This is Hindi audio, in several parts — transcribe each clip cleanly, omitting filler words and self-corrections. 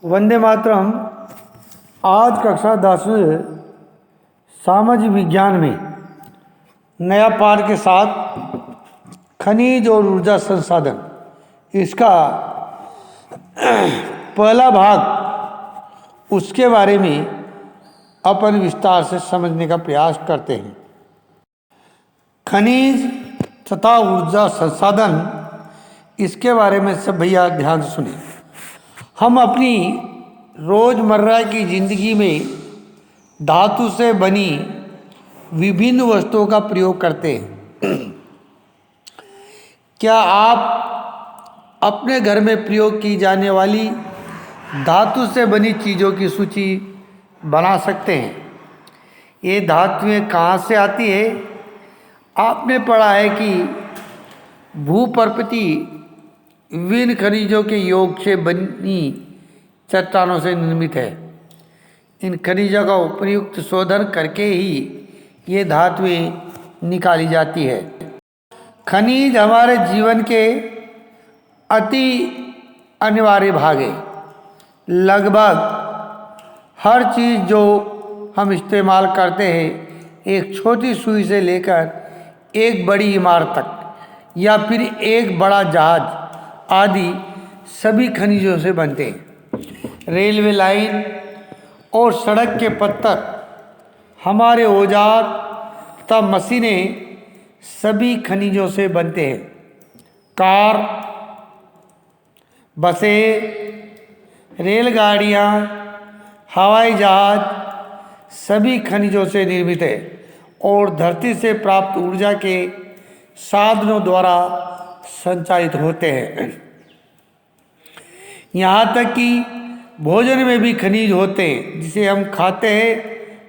वंदे मातरम। आज कक्षा 10 सामाजिक विज्ञान में नया पाठ के साथ खनिज और ऊर्जा संसाधन, इसका पहला भाग, उसके बारे में अपन विस्तार से समझने का प्रयास करते हैं। खनिज तथा ऊर्जा संसाधन, इसके बारे में सब भैया ध्यान से सुने। हम अपनी रोज़मर्रा की ज़िंदगी में धातु से बनी विभिन्न वस्तुओं का प्रयोग करते हैं। क्या आप अपने घर में प्रयोग की जाने वाली धातु से बनी चीज़ों की सूची बना सकते हैं? ये धातुएं कहाँ से आती है? आपने पढ़ा है कि भूप्रकृति विभिन्न खनिजों के योग से बनी चट्टानों से निर्मित है। इन खनिजों का उपयुक्त शोधन करके ही ये धातुएं निकाली जाती है। खनिज हमारे जीवन के अति अनिवार्य भाग है। लगभग हर चीज़ जो हम इस्तेमाल करते हैं, एक छोटी सुई से लेकर एक बड़ी इमारत तक या फिर एक बड़ा जहाज आदि सभी खनिजों से बनते हैं। रेलवे लाइन और सड़क के पत्थर, हमारे औजार तथा मशीनें सभी खनिजों से बनते हैं। कार, बसें, रेलगाड़ियाँ, हवाई जहाज सभी खनिजों से निर्मित है और धरती से प्राप्त ऊर्जा के साधनों द्वारा संचालित होते हैं। यहाँ तक कि भोजन में भी खनिज होते हैं जिसे हम खाते हैं,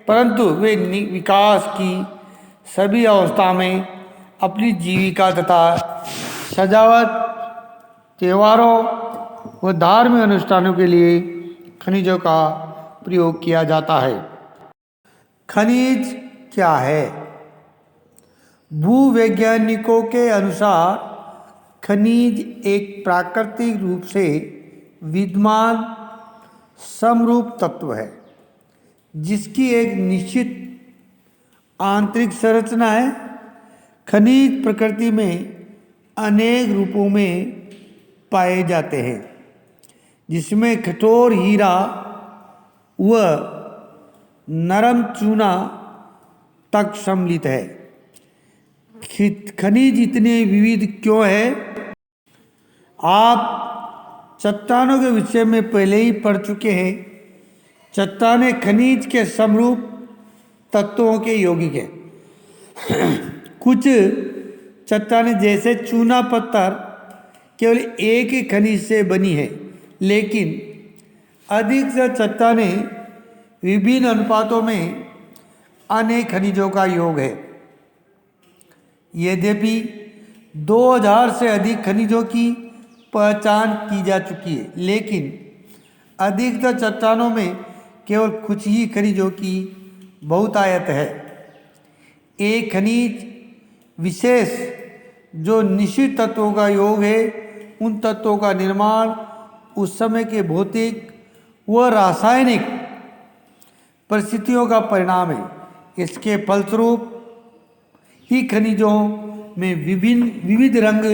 परंतु वे विकास की सभी अवस्था में अपनी जीविका तथा सजावट, त्योहारों व धार्मिक अनुष्ठानों के लिए खनिजों का प्रयोग किया जाता है। खनिज क्या है? भूवैज्ञानिकों के अनुसार खनिज एक प्राकृतिक रूप से विद्यमान समरूप तत्व है जिसकी एक निश्चित आंतरिक संरचना है। खनिज प्रकृति में अनेक रूपों में पाए जाते हैं, जिसमें कठोर हीरा व नरम चूना तक सम्मिलित है। खनिज इतने विविध क्यों है? आप चट्टानों के विषय में पहले ही पढ़ चुके हैं। चट्टानें खनिज के समरूप तत्वों के यौगिक हैं। कुछ चट्टानें जैसे चूना पत्थर केवल एक ही खनिज से बनी है, लेकिन अधिक से चट्टानें विभिन्न अनुपातों में अनेक खनिजों का योग है। यद्यपि 2000 से अधिक खनिजों की पहचान की जा चुकी है, लेकिन अधिकतर चट्टानों में केवल कुछ ही खनिजों की बहुतायत है। एक खनिज विशेष जो निश्चित तत्वों का योग है, उन तत्वों का निर्माण उस समय के भौतिक व रासायनिक परिस्थितियों का परिणाम है। इसके फलस्वरूप ही खनिजों में विविध रंग,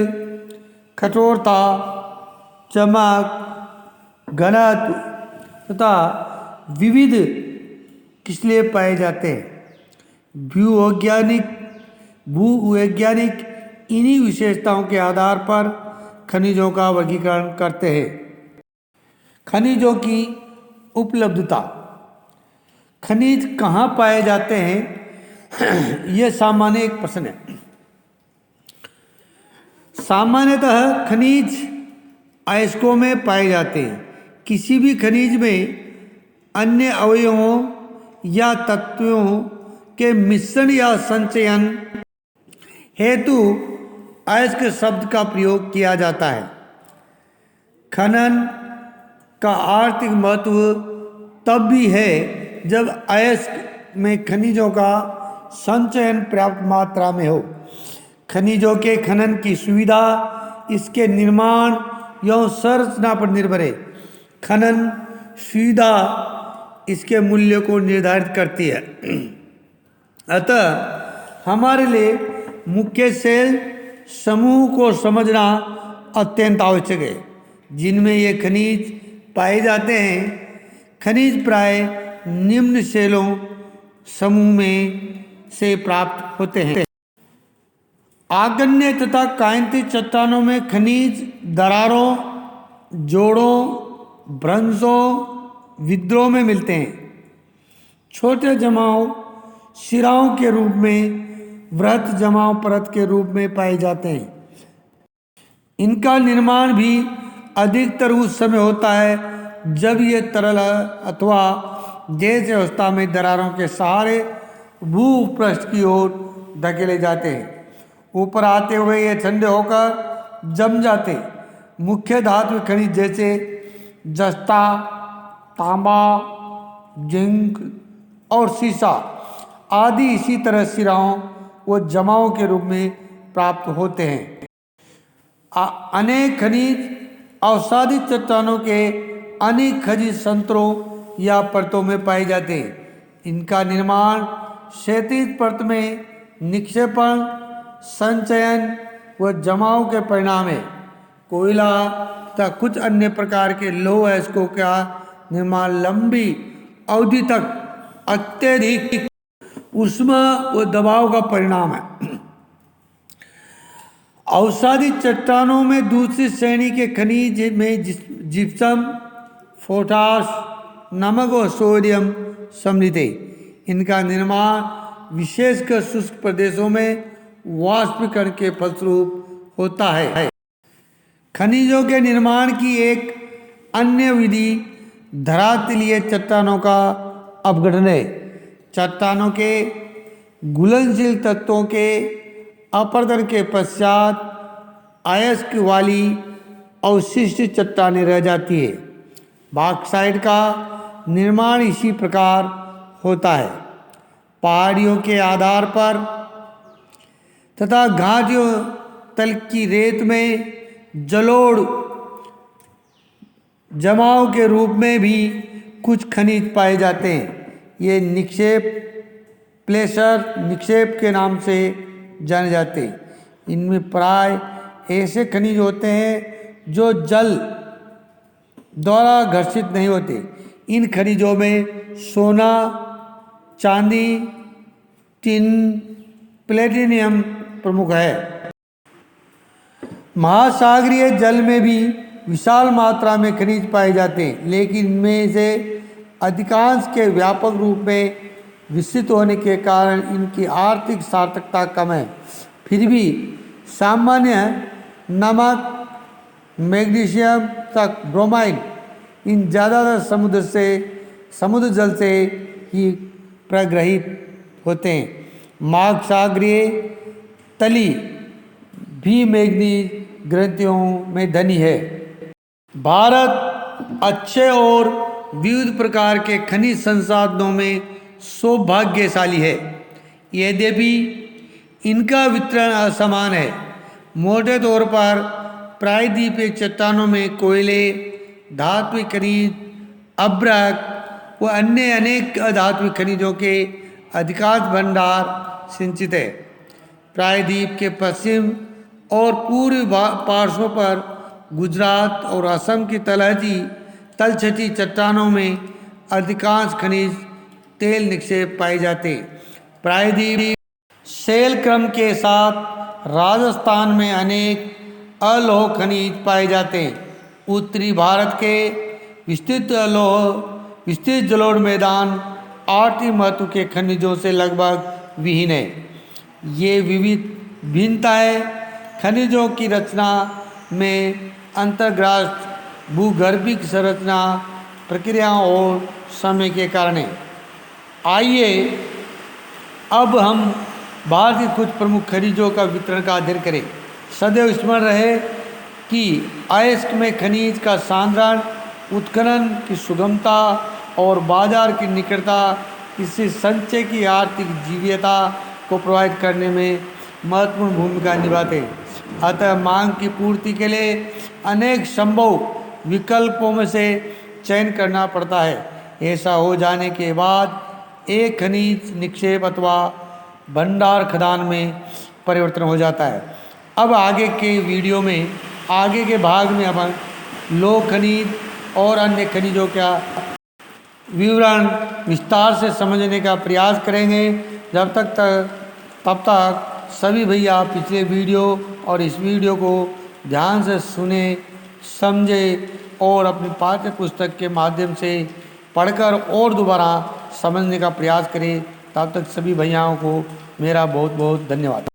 कठोरता, चमक, घनत्व तथा विविध किस्लें पाए जाते हैं। भूवैज्ञानिक इन्हीं विशेषताओं के आधार पर खनिजों का वर्गीकरण करते हैं। खनिजों की उपलब्धता। खनिज कहाँ पाए जाते हैं? यह सामान्य एक प्रश्न है। सामान्यतः खनिज अयस्कों में पाए जाते हैं। किसी भी खनिज में अन्य अवयवों या तत्वों के मिश्रण या संचयन हेतु अयस्क शब्द का प्रयोग किया जाता है। खनन का आर्थिक महत्व तब भी है जब अयस्क में खनिजों का संचयन पर्याप्त मात्रा में हो। खनिजों के खनन की सुविधा इसके निर्माण एवं संरचना पर निर्भर है। खनन सीधा इसके मूल्य को निर्धारित करती है। अतः हमारे लिए मुख्य सेल समूह को समझना अत्यंत आवश्यक है, जिनमें ये खनिज पाए जाते हैं। खनिज प्राय निम्न सेलों समूह में से प्राप्त होते हैं। आग्नेय तथा कायंतिक चट्टानों में खनिज दरारों, जोड़ों, भ्रंशों, विद्रोह में मिलते हैं। छोटे जमाव शिराओं के रूप में, वृहत जमाव परत के रूप में पाए जाते हैं। इनका निर्माण भी अधिकतर उस समय होता है जब ये तरल अथवा गैस अवस्था में दरारों के सहारे भूपृष्ठ की ओर धकेले जाते हैं। ऊपर आते हुए ये ठंडे होकर जम जाते। मुख्य धातु खनिज जैसे जस्ता, तांबा, जिंक और सीसा आदि इसी तरह सिराओं व जमाओं के रूप में प्राप्त होते हैं। अनेक खनिज अवसादी चट्टानों के अनेक खनिज संतरों या परतों में पाए जाते हैं। इनका निर्माण क्षैतिज परत में निक्षेपण, संचयन व जमाव के परिणाम है। कोयला तथा कुछ अन्य प्रकार के लौह अयस्कों का निर्माण लंबी अवधि तक अत्यधिक ऊष्मा व दबाव का परिणाम है। अवसादी चट्टानों में दूसरी श्रेणी के खनिज में जिप्सम, पोटाश, नमक और सोडियम सम्मिलित है। इनका निर्माण विशेषकर शुष्क प्रदेशों में वाष्पीकरण के फलस्वरूप होता है। खनिजों के निर्माण की एक अन्य विधि धरातलीय चट्टानों का अपघटन है। चट्टानों के घुलनशील तत्वों के अपरदन के पश्चात अयस्क वाली अवशिष्ट चट्टानें रह जाती है। बॉक्साइट का निर्माण इसी प्रकार होता है। पहाड़ियों के आधार पर तथा घाटियों तल की रेत में जलोढ़ जमाव के रूप में भी कुछ खनिज पाए जाते हैं। ये निक्षेप, प्लेसर निक्षेप के नाम से जाने जाते हैं। इनमें प्राय ऐसे खनिज होते हैं जो जल द्वारा घर्षित नहीं होते। इन खनिजों में सोना, चांदी, टिन, प्लेटिनियम प्रमुख है। महासागरीय जल में भी विशाल मात्रा में खनिज पाए जाते हैं, लेकिन इनमें से अधिकांश के व्यापक रूप में विकसित होने के कारण इनकी आर्थिक सार्थकता कम है। फिर भी सामान्य नमक, मैग्नीशियम तक ब्रोमाइन इन ज़्यादातर समुद्र जल से ही प्रग्रहित होते हैं। महासागरीय तली भी मैग्नीज ग्रंथियों में धनी है। भारत अच्छे और विविध प्रकार के खनिज संसाधनों में सौभाग्यशाली है, यद्यपि इनका वितरण असमान है। मोटे तौर पर प्रायद्वीपीय चट्टानों में कोयले, धात्विक खनिज, अभ्रक व अन्य अनेक अधात्विक खनिजों के अधिकांश भंडार सिंचित है। प्रायद्वीप के पश्चिम और पूर्वी पार्श्वों पर गुजरात और असम की तलछटी चट्टानों में अधिकांश खनिज तेल निक्षेप पाए जाते। प्रायद्वीप शैल क्रम के साथ राजस्थान में अनेक अलोह खनिज पाए जाते हैं। उत्तरी भारत के विस्तृत जलोढ़ मैदान आर्थिक महत्व के खनिजों से लगभग विहीन है। ये विविध भिन्नताएं खनिजों की रचना में अंतर्ग्रास भूगर्भिक संरचना प्रक्रियाओं और समय के कारण है। आइए अब हम भारत के कुछ प्रमुख खनिजों का वितरण का अध्ययन करें। सदैव स्मरण रहे कि अयस्क में खनिज का सांद्रण, उत्खनन की सुगमता और बाजार की निकटता इससे संचय की आर्थिक जीवयता को प्रभावित करने में महत्वपूर्ण भूमिका निभाते हैं। अतः मांग की पूर्ति के लिए अनेक संभव विकल्पों में से चयन करना पड़ता है। ऐसा हो जाने के बाद एक खनिज निक्षेप अथवा भंडार खदान में परिवर्तन हो जाता है। अब आगे के वीडियो में, आगे के भाग में अपन लोह खनिज और अन्य खनिजों का विवरण विस्तार से समझने का प्रयास करेंगे। तब तक सभी भैया पिछले वीडियो और इस वीडियो को ध्यान से सुने, समझे और अपनी पाठ्य पुस्तक के माध्यम से पढ़कर और दोबारा समझने का प्रयास करें। तब तक सभी भैयाओं को मेरा बहुत बहुत धन्यवाद।